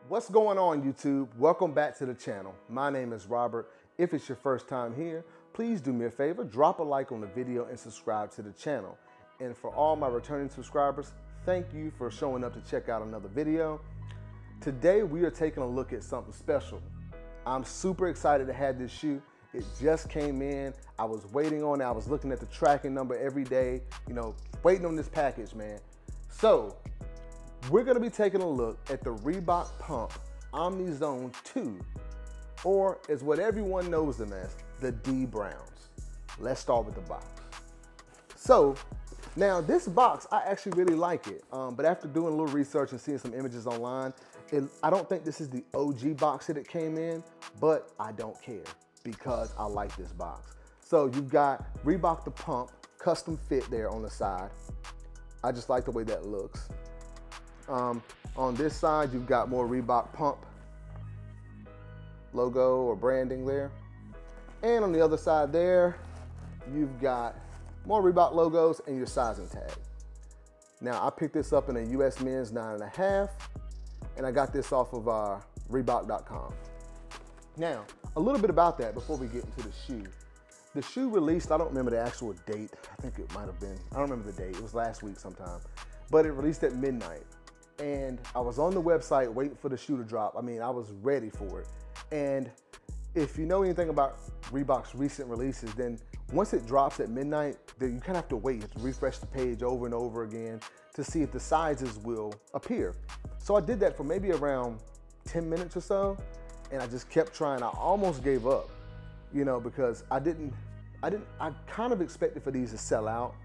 What's going on, YouTube? Welcome back to the channel. My name is Robert. If it's your first time here, please do me a favor, drop a like on the video and subscribe to the channel. And for all my returning subscribers, thank you for showing up to check out another video. Today we are taking a look at something special. I'm super excited to have this shoe. It just came in. I was waiting on it. I was looking at the tracking number every day, waiting on this package, man. So we're gonna be taking a look at the Reebok Pump Omni Zone 2, or as what everyone knows them as, the D Browns. Let's start with the box. So now this box, I actually really like it, but after doing a little research and seeing some images online, I don't think this is the OG box that it came in, but I don't care because I like this box. So you've got Reebok the Pump custom fit there on the side. I just like the way that looks. On this side, you've got more Reebok Pump logo or branding there. And on the other side there, you've got more Reebok logos and your sizing tag. Now, I picked this up in a US men's 9.5, and I got this off of Reebok.com. Now, a little bit about that before we get into the shoe. The shoe released, I don't remember the actual date. I think it might have been, I don't remember the date. It was last week sometime, but it released at midnight. And I was on the website waiting for the shoe to drop. I mean, I was ready for it. And if you know anything about Reebok's recent releases, then once it drops at midnight, then you kind of have to wait. You have to refresh the page over and over again to see if the sizes will appear. So I did that for maybe around 10 minutes or so, and I just kept trying. I almost gave up, because I kind of expected for these to sell out,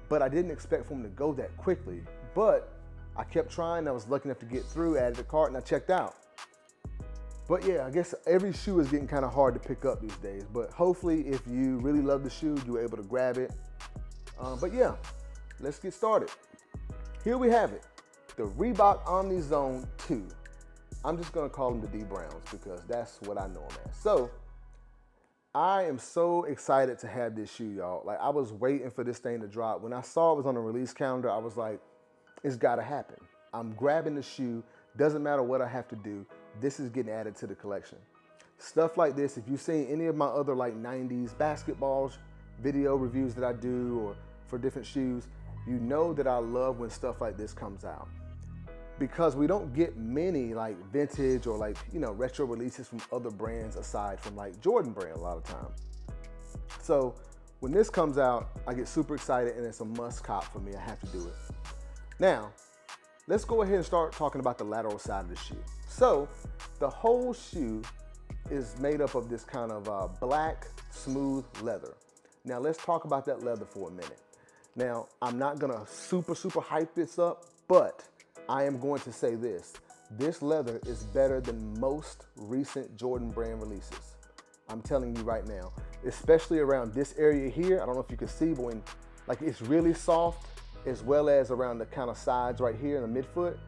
but I didn't expect for them to go that quickly. But I kept trying. I was lucky enough to get through, added a cart, and I checked out. But yeah, I guess every shoe is getting kind of hard to pick up these days. But hopefully, if you really love the shoe, you're able to grab it. But yeah, let's get started. Here we have it, the Reebok Omni Zone 2. I'm just gonna call them the D Browns because that's what I know them as. So I am so excited to have this shoe, y'all. Like, I was waiting for this thing to drop. When I saw it was on the release calendar, I was like, it's gotta happen. I'm grabbing the shoe, doesn't matter what I have to do, this is getting added to the collection. Stuff like this, if you've seen any of my other 90s basketball video reviews that I do or for different shoes, you know that I love when stuff like this comes out. Because we don't get many vintage or retro releases from other brands aside from Jordan brand a lot of time. So when this comes out, I get super excited and it's a must cop for me. I have to do it. Now, let's go ahead and start talking about the lateral side of the shoe. So the whole shoe is made up of this kind of black, smooth leather. Now let's talk about that leather for a minute. Now, I'm not gonna super hype this up, but I am going to say this. This leather is better than most recent Jordan brand releases. I'm telling you right now, especially around this area here. I don't know if you can see, but when it's really soft, as well as around the kind of sides right here in the midfoot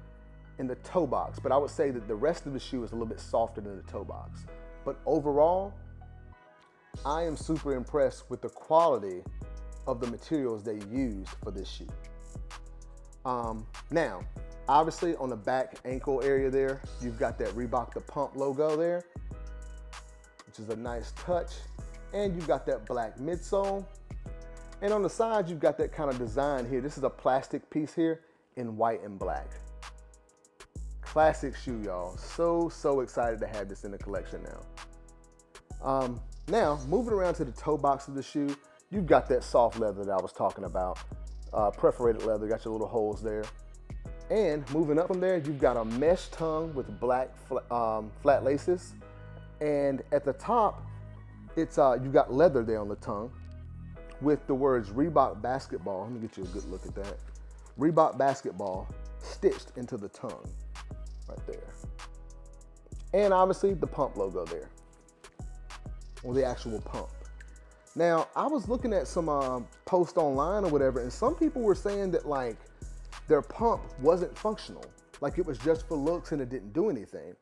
and the toe box. But I would say that the rest of the shoe is a little bit softer than the toe box. But overall, I am super impressed with the quality of the materials they used for this shoe. Now, obviously on the back ankle area there, you've got that Reebok the Pump logo there, which is a nice touch. And you've got that black midsole. And on the side, you've got that kind of design here. This is a plastic piece here in white and black. Classic shoe, y'all. So excited to have this in the collection now. Now, moving around to the toe box of the shoe, you've got that soft leather that I was talking about. Perforated leather, got your little holes there. And moving up from there, you've got a mesh tongue with black flat laces. And at the top, you've got leather there on the tongue with the words Reebok Basketball. Let me get you a good look at that. Reebok Basketball stitched into the tongue right there. And obviously the pump logo there, or the actual pump. Now, I was looking at some posts online or whatever, and some people were saying that their pump wasn't functional. It was just for looks and it didn't do anything.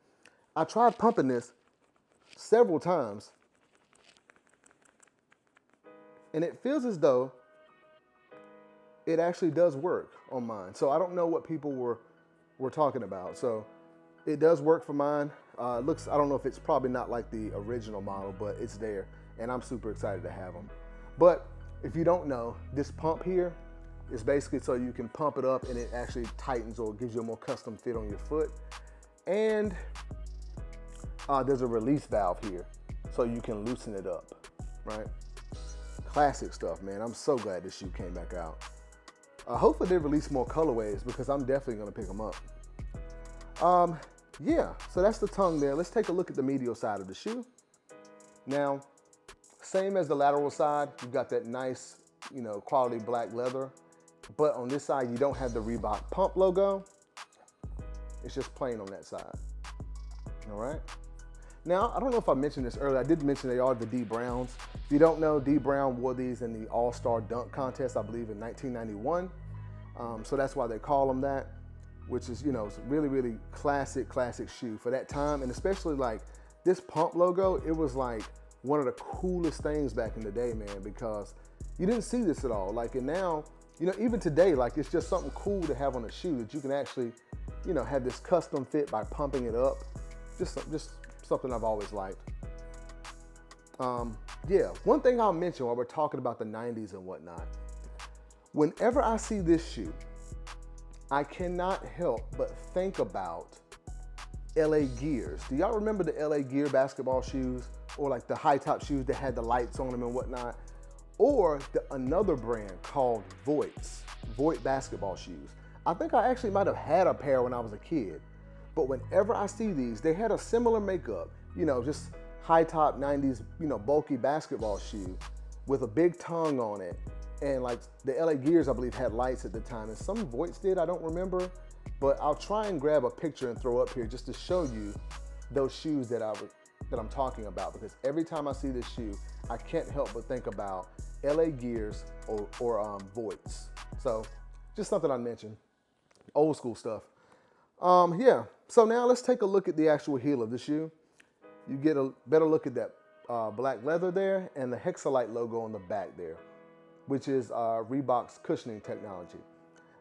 I tried pumping this several times, and it feels as though it actually does work on mine. So I don't know what people were talking about. So It does work for mine. I don't know if it's probably not like the original model, but it's there, and I'm super excited to have them. But if you don't know, this pump here is basically so you can pump it up and it actually tightens or gives you a more custom fit on your foot. And there's a release valve here so you can loosen it up, right? Classic stuff, man. I'm so glad this shoe came back out. Hopefully they release more colorways because I'm definitely gonna pick them up. Yeah, so that's the tongue there. Let's take a look at the medial side of the shoe. Now, same as the lateral side, you've got that nice, quality black leather, but on this side, you don't have the Reebok pump logo. It's just plain on that side, all right? Now, I don't know if I mentioned this earlier. I did mention they are the D Browns. If you don't know, D Brown wore these in the All-Star Dunk Contest, I believe in 1991. So that's why they call them that, which is, it's really, really classic shoe for that time. And especially like this pump logo, it was like one of the coolest things back in the day, man, because you didn't see this at all. Like, and now, even today, like it's just something cool to have on a shoe that you can actually, have this custom fit by pumping it up. Just something I've always liked. Yeah, one thing I'll mention while we're talking about the 90s and whatnot, whenever I see this shoe, I cannot help but think about LA Gears. Do y'all remember the LA Gear basketball shoes, or like the high top shoes that had the lights on them and whatnot? Or another brand called Voit basketball shoes. I think I actually might have had a pair when I was a kid, but whenever I see these, they had a similar makeup, just high top 90s, bulky basketball shoe with a big tongue on it. And like the LA Gears, I believe, had lights at the time, and some Voits did, I don't remember, but I'll try and grab a picture and throw up here just to show you those shoes that I'm talking about, because every time I see this shoe, I can't help but think about LA Gears or Voits. So just something I mentioned, old school stuff. Yeah, so now let's take a look at the actual heel of the shoe. You get a better look at that black leather there and the Hexalite logo on the back there, which is Reebok's cushioning technology.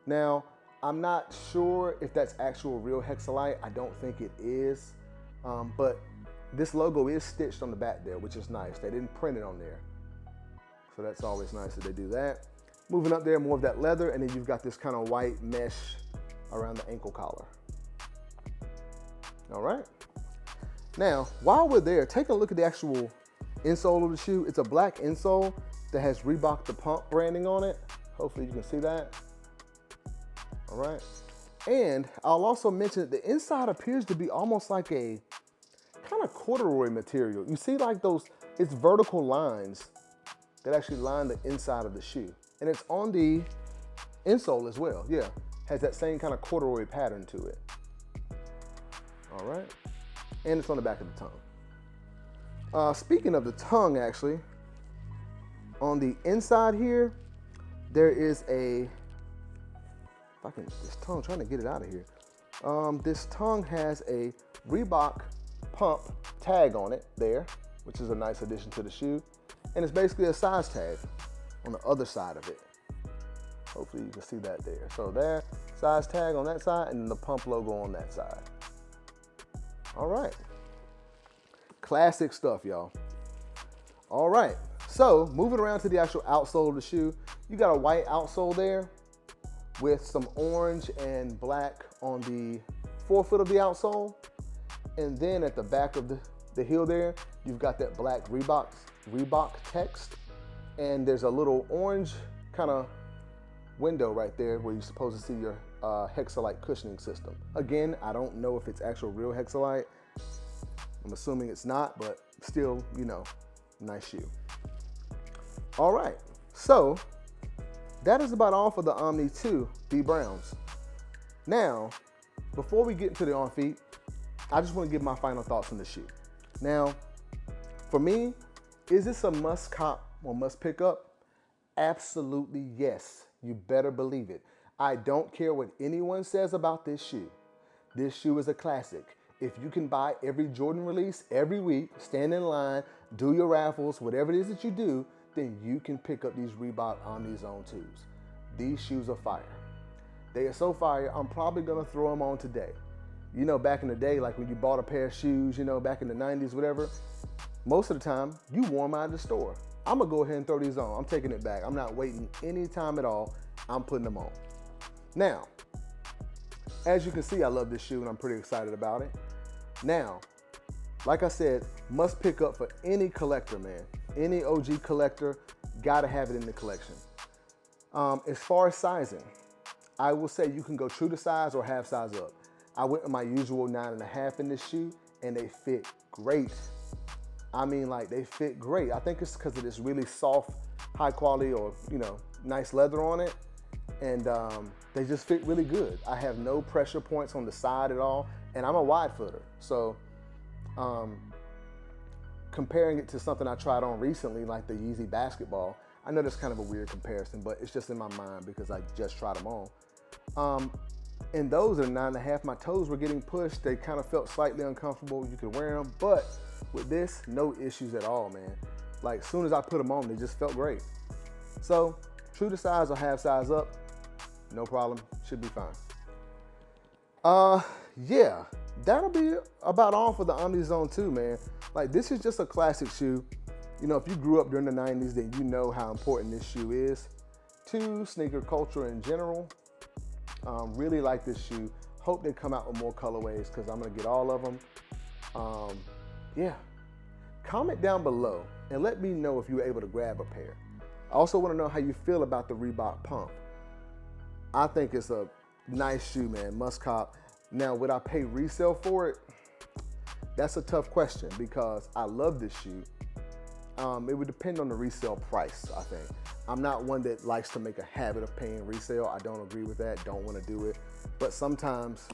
Now, I'm not sure if that's actual real Hexalite. I don't think it is, but this logo is stitched on the back there, which is nice. They didn't print it on there. So that's always nice that they do that. Moving up there, more of that leather, and then you've got this kind of white mesh around the ankle collar. All right. Now, while we're there, take a look at the actual insole of the shoe. It's a black insole that has Reebok the Pump branding on it. Hopefully you can see that. All right. And I'll also mention that the inside appears to be almost like a kind of corduroy material. You see like it's vertical lines that actually line the inside of the shoe. And it's on the insole as well. Yeah, has that same kind of corduroy pattern to it. All right. And it's on the back of the tongue. Speaking of the tongue, actually, on the inside here, there is this tongue, trying to get it out of here. This tongue has a Reebok Pump tag on it there, which is a nice addition to the shoe. And it's basically a size tag on the other side of it. Hopefully you can see that there. So there, size tag on that side, and then the Pump logo on that side. All right. Classic stuff, y'all. All right. So moving around to the actual outsole of the shoe, you got a white outsole there with some orange and black on the forefoot of the outsole. And then at the back of the heel there, you've got that black Reebok text. And there's a little orange kind of window right there where you're supposed to see your Hexalite cushioning system. Again, I don't know if it's actual real Hexalite. I'm assuming it's not, but still, nice shoe. All right, so that is about all for the Omni 2 D Browns. Now, before we get into the on feet, I just want to give my final thoughts on the shoe. Now, for me, is this a must cop or must pick up? Absolutely yes. You better believe it. I don't care what anyone says about this shoe. This shoe is a classic. If you can buy every Jordan release every week, stand in line, do your raffles, whatever it is that you do, then you can pick up these Reebok Omni Zone 2s. These shoes are fire. They are so fire, I'm probably gonna throw them on today. You know, back in the day, like when you bought a pair of shoes, you know, back in the 90s, whatever, most of the time you wore them out of the store. I'm gonna go ahead and throw these on. I'm taking it back. I'm not waiting any time at all. I'm putting them on. Now, as you can see, I love this shoe and I'm pretty excited about it. Now, like I said, must pick up for any collector, man. Any OG collector, gotta have it in the collection. As far as sizing, I will say you can go true to size or half size up. I went with my usual 9.5 in this shoe and they fit great. I mean, like, they fit great. I think it's because of this really soft, high quality, or, you know, nice leather on it. And they just fit really good. I have no pressure points on the side at all. And I'm a wide footer. So comparing it to something I tried on recently, like the Yeezy basketball, I know that's kind of a weird comparison, but it's just in my mind because I just tried them on. And those are 9.5. My toes were getting pushed. They kind of felt slightly uncomfortable. You could wear them, but with this, no issues at all, man. Like, as soon as I put them on, they just felt great. So, true to size or half size up, no problem, should be fine. Yeah, that'll be about all for the Omni Zone 2, man. Like, this is just a classic shoe. You know, if you grew up during the 90s, then you know how important this shoe is to sneaker culture in general. Really like this shoe. Hope they come out with more colorways because I'm gonna get all of them. Yeah, comment down below and let me know if you were able to grab a pair. I also want to know how you feel about the Reebok Pump. I think it's a nice shoe, man, must cop. Now, would I pay resale for it? That's a tough question because I love this shoe. It would depend on the resale price, I think. I'm not one that likes to make a habit of paying resale. I don't agree with that, don't want to do it. But sometimes,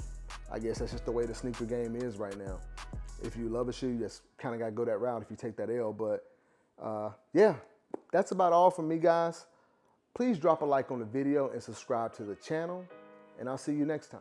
I guess that's just the way the sneaker game is right now. If you love a shoe, you just kind of got to go that route if you take that L. But yeah, that's about all from me, guys. Please drop a like on the video and subscribe to the channel, and I'll see you next time.